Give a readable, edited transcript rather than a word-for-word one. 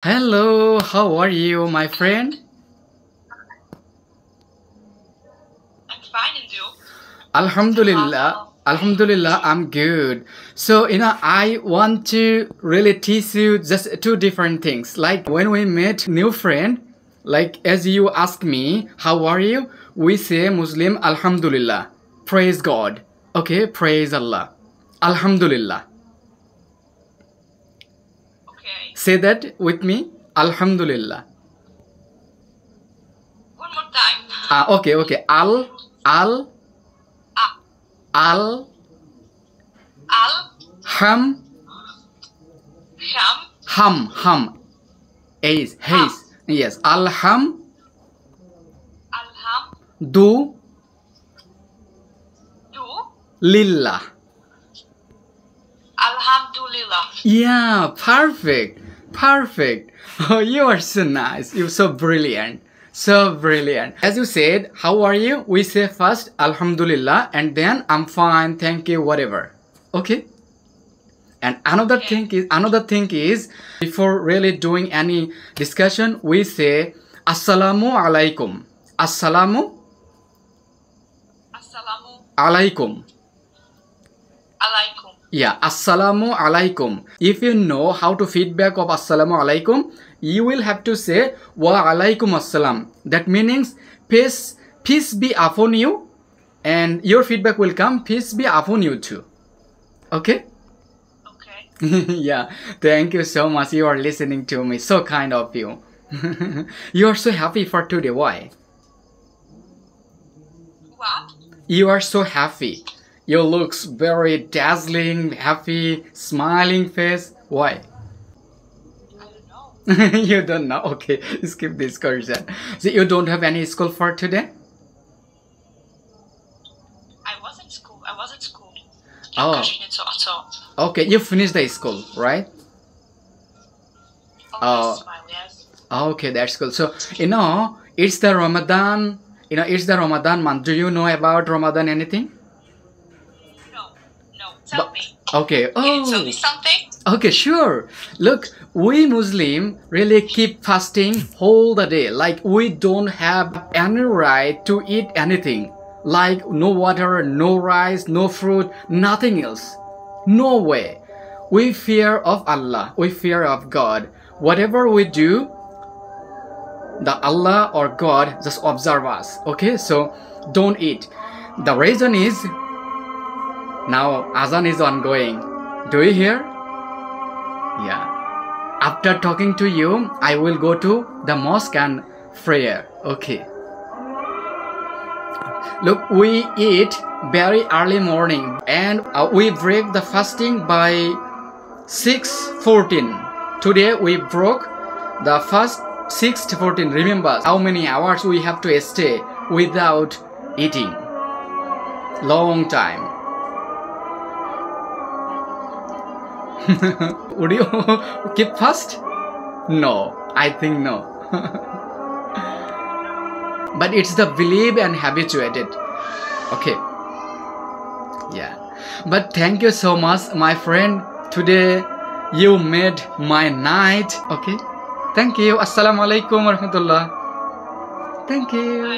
Hello, how are you, my friend? I'm fine, and you? Alhamdulillah, Alhamdulillah, I'm good. So, I want to really teach you just two different things. Like when we meet new friend, like as you ask me, how are you? We say Muslim, Alhamdulillah. Praise God. Okay, praise Allah. Alhamdulillah. Okay. Say that with me. Alhamdulillah. One more time. Okay. Al, Ah, al, al, ham, hum. Haze. Yes. Alham, alham, du, du, lillah. alhamdulillah. Yeah, perfect. Oh, you are so nice. You're so brilliant. So brilliant. As you said, how are you? We say first, Alhamdulillah, and then I'm fine, thank you, whatever. Okay? And another thing is, before really doing any discussion, we say Assalamu alaikum. Assalamu Assalamu alaikum. alaikum. Yeah, Assalamu alaikum. If you know how to feedback of Assalamu alaikum, you will have to say Wa alaikum assalam. That means peace be upon you, and your feedback will come peace be upon you too. Okay? Okay. Yeah, thank you so much. You are listening to me. So kind of you. You are so happy for today. Why? What? You are so happy. You looks very dazzling, happy, smiling face. Why? I don't know. You don't know? Okay, skip this question. So you don't have any school for today? I was in school. Oh. Okay, you finished the school, right? Oh, smile, yes. Okay, that's cool. So, it's the Ramadan, it's the Ramadan month. Do you know about Ramadan anything? No. Tell me. Okay. Can you tell me something? Okay, sure. Look, we Muslim really keep fasting whole the day. Like we don't have any right to eat anything. Like no water, no rice, no fruit, nothing else. No way. We fear of Allah. We fear of God. Whatever we do, the Allah or God just observe us. Okay, so don't eat. The reason is now Azan is ongoing. Do you hear? Yeah. After talking to you, I will go to the mosque and prayer. Okay. Look, we eat very early morning and we break the fasting by 6:14. Today we broke the fast 6:14. Remember how many hours we have to stay without eating. Long time. Would you keep fast? No, I think no. But it's the belief and habituated. Okay. Yeah. But thank you so much, my friend. Today you made my night. Okay. Thank you. Assalamu alaikum warahmatullah. Thank you.